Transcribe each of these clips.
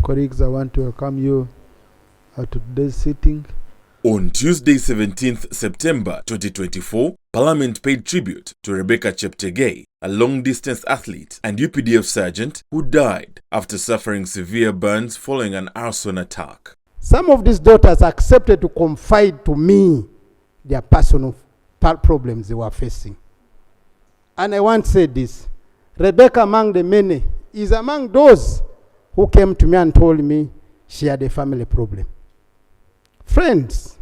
Colleagues, I want to welcome you to today's sitting. On Tuesday, 17th September 2024, Parliament paid tribute to Rebecca Cheptegei, a long-distance athlete and UPDF sergeant who died after suffering severe burns following an arson attack. Some of these daughters accepted to confide to me their personal problems they were facing. And I want to say this. Rebecca, among the many, is among those who came to me and told me she had a family problem. Friends,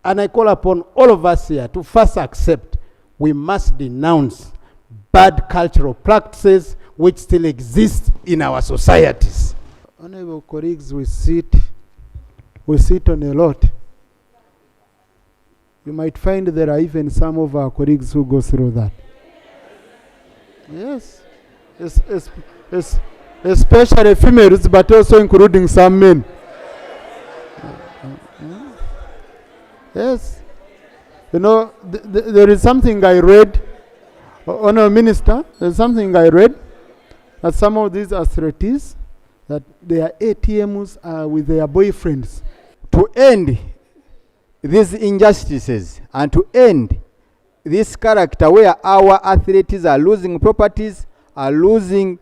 and I call upon all of us here to first accept we must denounce bad cultural practices which still exist in our societies. Honorable colleagues, we sit on a lot. You might find there are even some of our colleagues who go through that. Yes. Especially females, but also including some men. Yes. You know, there is something I read, Honourable Minister, there's something I read, that some of these athletes, that their ATMs are with their boyfriends. To end these injustices and to end this character where our athletes are losing properties, are losing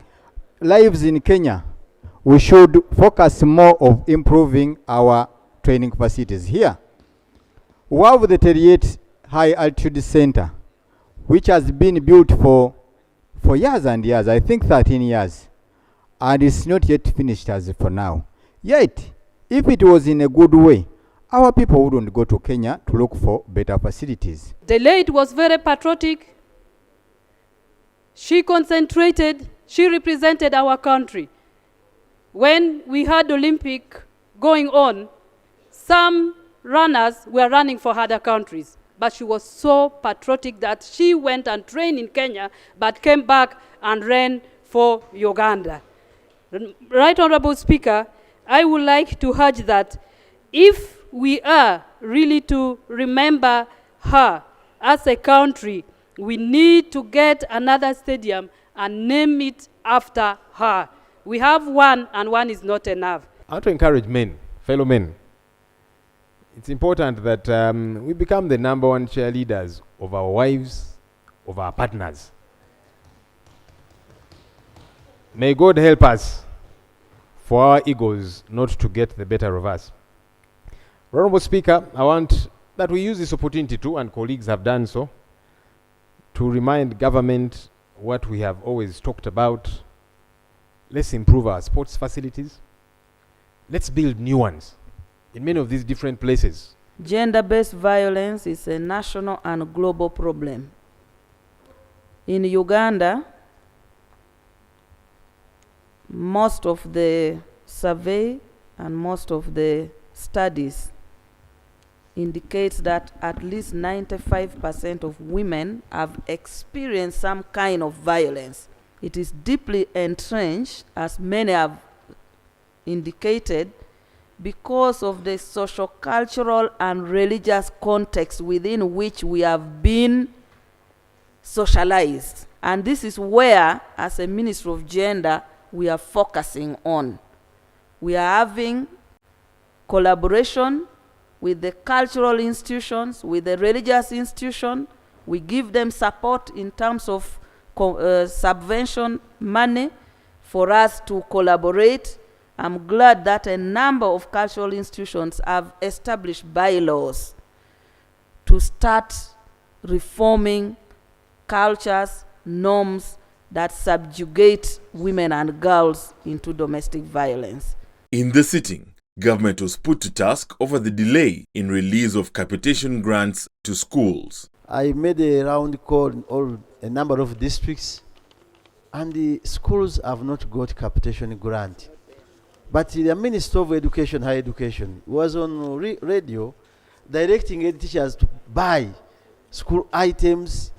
lives in Kenya, we should focus more of improving our training facilities here. We have the 38 High Altitude Center, which has been built for years and years, I think 13 years, and it's not yet finished as for now. Yet, if it was in a good way, our people wouldn't go to Kenya to look for better facilities. The late was very patriotic. She concentrated, she represented our country. When we had Olympic going on, some runners were running for other countries, but she was so patriotic that she went and trained in Kenya, but came back and ran for Uganda. Right Honorable Speaker, I would like to urge that if we are really to remember her as a country, we need to get another stadium and name it after her. We have one, and one is not enough. I want to encourage men, fellow men. It's important that we become the number one cheerleaders of our wives, of our partners. May God help us for our egos not to get the better of us. Honorable Speaker, I want that we use this opportunity too, and colleagues have done so, to remind government what we have always talked about. Let's improve our sports facilities. Let's build new ones in many of these different places. Gender-based violence is a national and global problem. In Uganda, most of the survey and most of the studies indicates that at least 95% of women have experienced some kind of violence. It is deeply entrenched, as many have indicated, because of the social, cultural, and religious context within which we have been socialized. And this is where, as a Ministry of Gender, we are focusing on. We are having collaboration with the cultural institutions, with the religious institution. We give them support in terms of subvention money for us to collaborate. I'm glad that a number of cultural institutions have established bylaws to start reforming cultures, norms that subjugate women and girls into domestic violence. In the sitting, government was put to task over the delay in release of capitation grants to schools. I made a round call in a number of districts, and the schools have not got capitation grant. But the Minister of Education, Higher Education, was on radio directing head teachers to buy school items,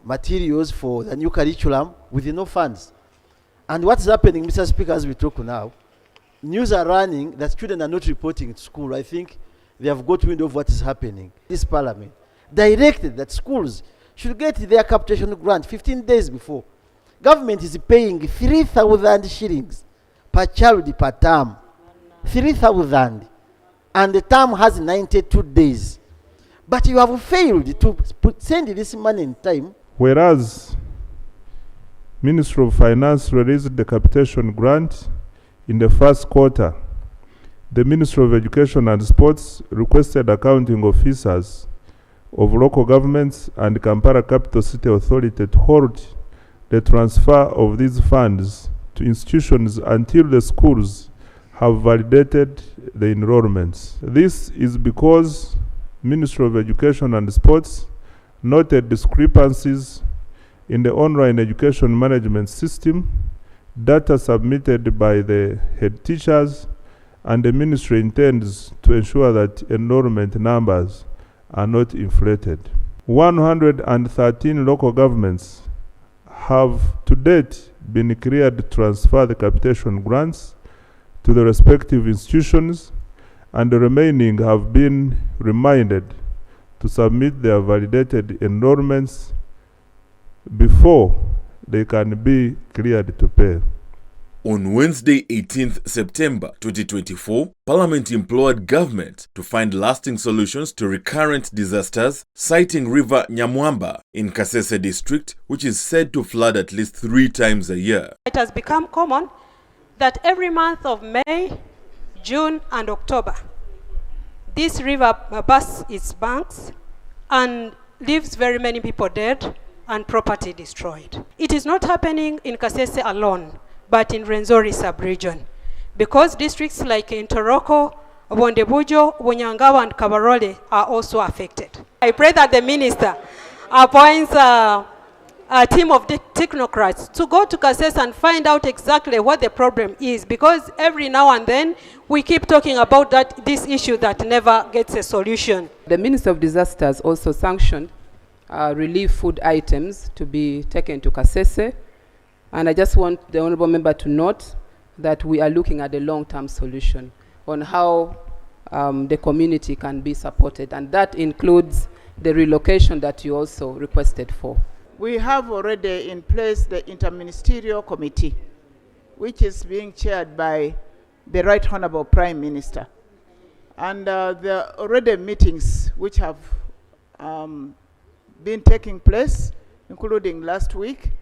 materials for the new curriculum with no funds. And what's happening, Mr. Speaker, as we talk now, news are running that students are not reporting to school. I think they have got wind of what is happening. This parliament directed that schools should get their capitation grant 15 days before. Government is paying 3,000 shillings per child per term. 3,000, and the term has 92 days. But you have failed to send this money in time. Whereas Ministry of Finance released the capitation grant in the first quarter, the Ministry of Education and Sports requested accounting officers of local governments and Kampala Capital City Authority to hold the transfer of these funds to institutions until the schools have validated the enrollments. This is because Ministry of Education and Sports noted discrepancies in the online education management system, data submitted by the head teachers, and the ministry intends to ensure that enrollment numbers are not inflated. 113 local governments have to date been cleared to transfer the capitation grants to the respective institutions, and the remaining have been reminded to submit their validated enrollments before they can be cleared to pay. On Wednesday, 18th September 2024, Parliament implored government to find lasting solutions to recurrent disasters, citing River Nyamwamba in Kasese District, which is said to flood at least 3 times a year. It has become common that every month of May, June, and October, this river bursts its banks and leaves very many people dead and property destroyed. It is not happening in Kasese alone, but in Rwenzori sub-region, because districts like Ntoroko, Bondebujo, Bunyangawa, and Kabarole are also affected. I pray that the minister appoints a team of technocrats to go to Kasese and find out exactly what the problem is, because every now and then we keep talking about this issue that never gets a solution. The Minister of Disasters also sanctioned relief food items to be taken to Kasese. And I just want the honorable member to note that we are looking at a long-term solution on how the community can be supported. And that includes the relocation that you also requested for. We have already in place the interministerial committee, which is being chaired by the Right Honorable Prime Minister. And there are already meetings which have been taking place, including last week,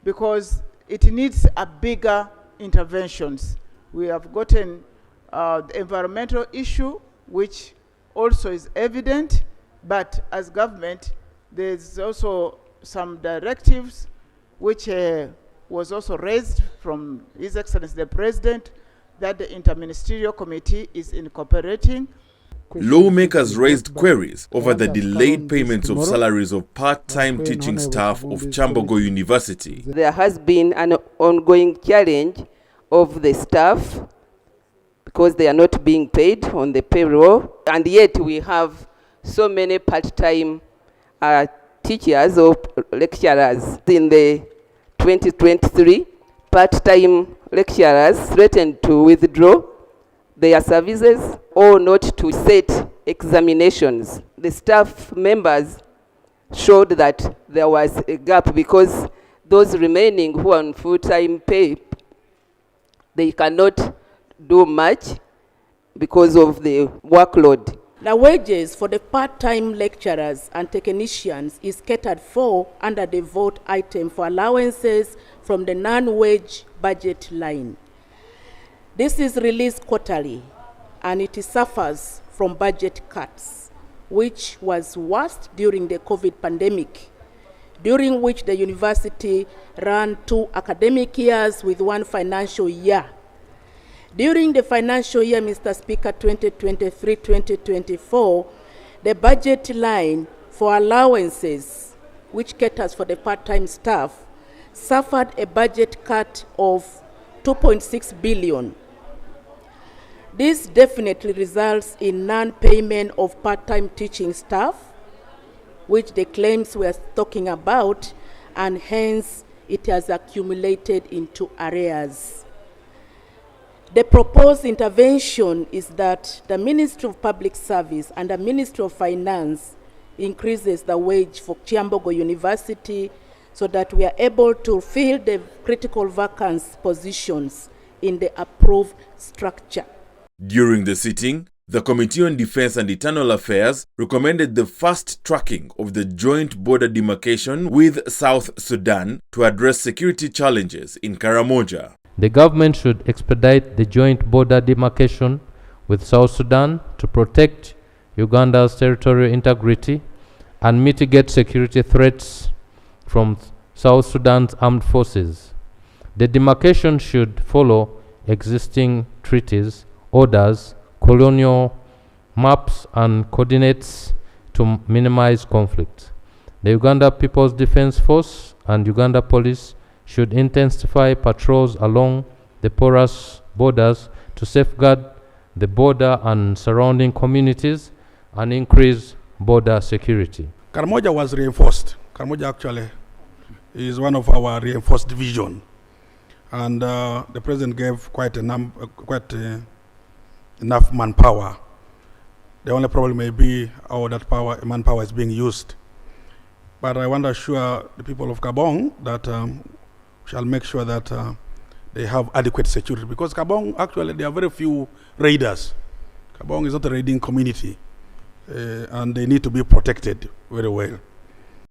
because it needs a bigger interventions. We have gotten the environmental issue, which also is evident, but as government, there's also some directives which was also raised from His Excellency the President, that the interministerial committee is incorporating. Lawmakers raised queries over the delayed payments of salaries of part-time teaching staff of Kyambogo University. There has been an ongoing challenge of the staff because they are not being paid on the payroll, and yet we have so many part-time teachers or lecturers. In the 2023, part-time lecturers threatened to withdraw their services or not to set examinations. The staff members showed that there was a gap because those remaining who are on full-time pay, they cannot do much because of the workload. The wages for the part-time lecturers and technicians is catered for under the vote item for allowances from the non-wage budget line. This is released quarterly, and it suffers from budget cuts, which was worst during the COVID pandemic, during which the university ran 2 academic years with 1 financial year. During the financial year, Mr. Speaker, 2023-2024, the budget line for allowances, which caters for the part-time staff, suffered a budget cut of 2.6 billion. This definitely results in non-payment of part-time teaching staff, which the claims we are talking about, and hence it has accumulated into arrears. The proposed intervention is that the Ministry of Public Service and the Ministry of Finance increases the wage for Kyambogo University so that we are able to fill the critical vacant positions in the approved structure. During the sitting, the Committee on Defense and Internal Affairs recommended the fast tracking of the joint border demarcation with South Sudan to address security challenges in Karamoja. The government should expedite the joint border demarcation with South Sudan to protect Uganda's territorial integrity and mitigate security threats from South Sudan's armed forces. The demarcation should follow existing treaties, orders, colonial maps and coordinates to minimize conflict. The Uganda People's Defense Force and Uganda Police should intensify patrols along the porous borders to safeguard the border and surrounding communities and increase border security. Karamoja was reinforced. Karamoja actually is one of our reinforced division. And the president gave quite enough manpower. The only problem may be how that manpower is being used. But I want to assure the people of Kabong that we shall make sure that they have adequate security, because Kabong, actually, there are very few raiders. Kabong is not a raiding community, and they need to be protected very well.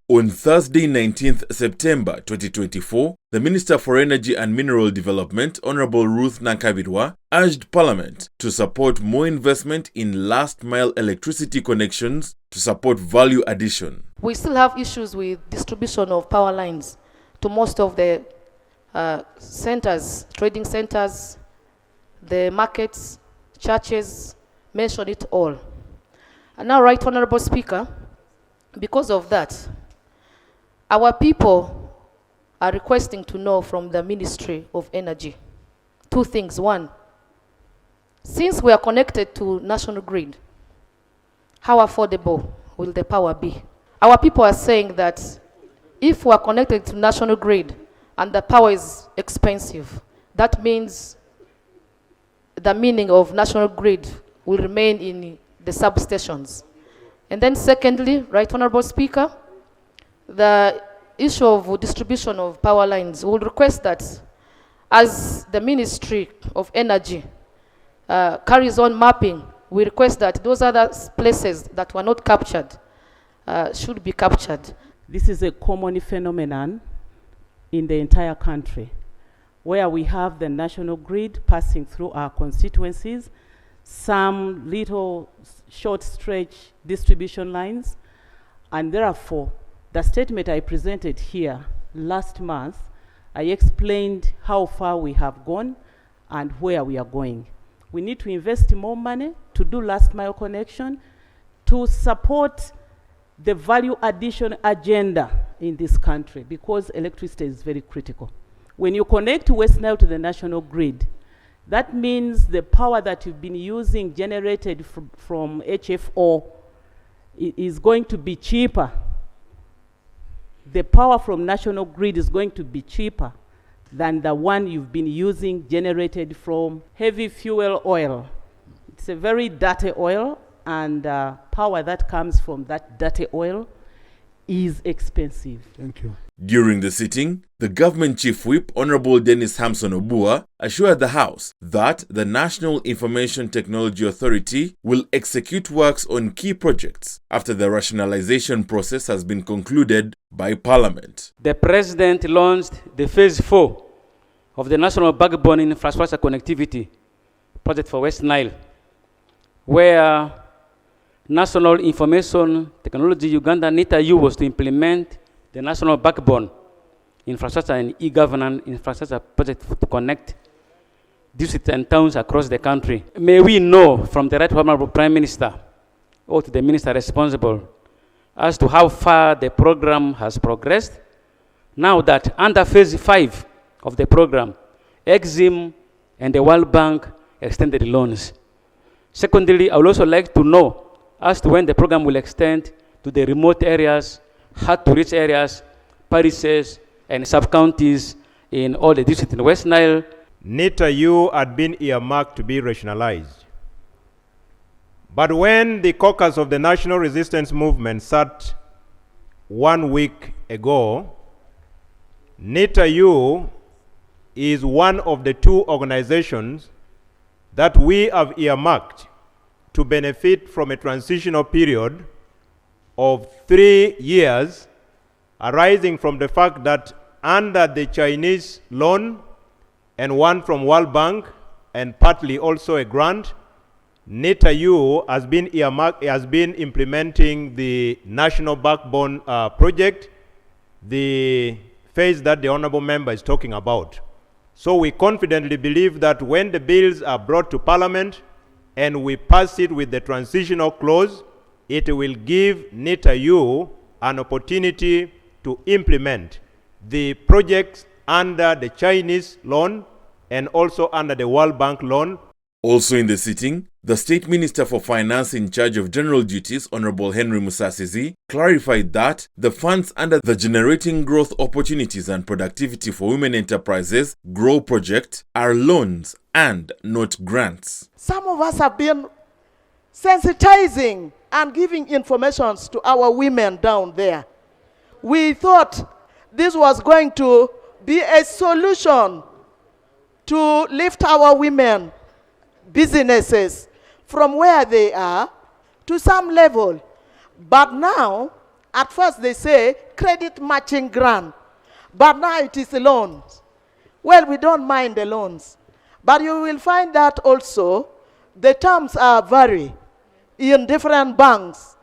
On Thursday, 19th September 2024, the Minister for Energy and Mineral Development, Honorable Ruth Nankabirwa, urged Parliament to support more investment in last-mile electricity connections to support value addition. We still have issues with distribution of power lines to most of the centers, trading centers, the markets, churches, mention it all. And now, Right Honorable Speaker, because of that, our people are requesting to know from the Ministry of Energy two things. One, since we are connected to national grid, how affordable will the power be? Our people are saying that if we are connected to national grid and the power is expensive, that means the meaning of national grid will remain in the substations. And then secondly, Right Honorable Speaker, the issue of distribution of power lines, we will request that as the Ministry of Energy carries on mapping, we request that those other places that were not captured should be captured. This is a common phenomenon in the entire country, where we have the national grid passing through our constituencies, some little short stretch distribution lines, and therefore the statement I presented here last month, I explained how far we have gone and where we are going. We need to invest more money to do last mile connection to support the value addition agenda in this country, because electricity is very critical. When you connect West Nile to the national grid, that means the power that you've been using generated from HFO is going to be cheaper. The power from national grid is going to be cheaper than the one you've been using generated from heavy fuel oil. It's a very dirty oil, and power that comes from that dirty oil is expensive. Thank you. During the sitting, the Government Chief Whip, Honorable Dennis Hamson Obua, assured the House that the National Information Technology Authority will execute works on key projects after the rationalization process has been concluded by Parliament. The President launched the Phase 4 of the National Backbone Infrastructure Connectivity Project for West Nile, where National Information Technology Uganda NITA-U was to implement the National Backbone Infrastructure and e-governance infrastructure project to connect districts and towns across the country. May we know from the Right Honorable Prime Minister or to the Minister responsible as to how far the program has progressed, now that under Phase 5 of the program, EXIM and the World Bank extended loans. Secondly, I would also like to know as to when the program will extend to the remote areas, hard-to-reach areas, parishes, and sub-counties in all the districts in West Nile. NITA-U had been earmarked to be rationalized. But when the caucus of the National Resistance Movement sat 1 week ago, NITA-U is one of the two organizations that we have earmarked to benefit from a transitional period of 3 years, arising from the fact that under the Chinese loan and one from World Bank and partly also a grant, NITA-U has been implementing the National Backbone project, the phase that the Honorable Member is talking about. So we confidently believe that when the bills are brought to Parliament and we pass it with the transitional clause, it will give NITA-U an opportunity to implement the projects under the Chinese loan and also under the World Bank loan. Also in the sitting, the State Minister for Finance in charge of general duties, Honorable Henry Musasizi, clarified that the funds under the Generating Growth Opportunities and Productivity for Women Enterprises GROW project are loans and not grants. Some of us have been sensitizing and giving information to our women down there. We thought this was going to be a solution to lift our women businesses from where they are to some level. But now, at first they say credit matching grant, but now it is loans. Well, we don't mind the loans, but you will find that also the terms are vary in different banks.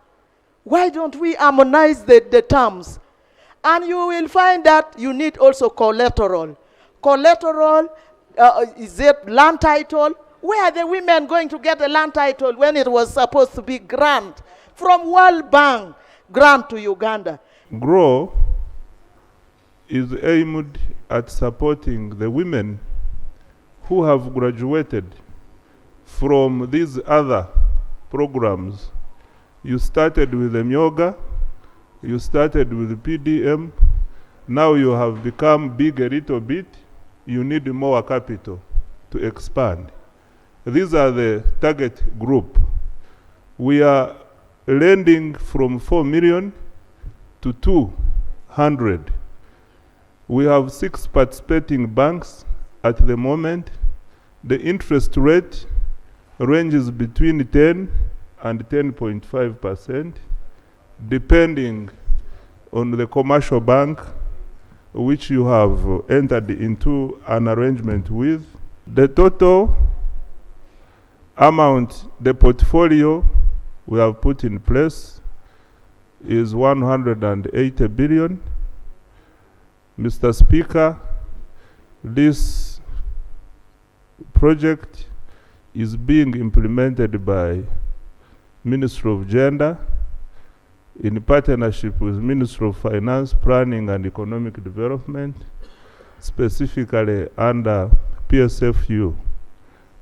Why don't we harmonize the terms? And you will find that you need also collateral. Collateral, is it land title? Where are the women going to get a land title when it was supposed to be grant from World Bank, grant to Uganda? GROW is aimed at supporting the women who have graduated from these other programs. You started with the Myoga, you started with the PDM, now you have become big a little bit, you need more capital to expand. These are the target group. We are lending from 4 million to 200. We have 6 participating banks at the moment. The interest rate ranges between 10 and 10.5%, depending on the commercial bank which you have entered into an arrangement with. The total amount, the portfolio we have put in place is 180 billion. Mr. Speaker, this project is being implemented by Ministry of Gender in partnership with Ministry of Finance, Planning and Economic Development, specifically under PSFU,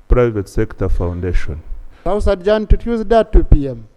Private Sector Foundation. South Sudan to Tuesday at 2 p.m.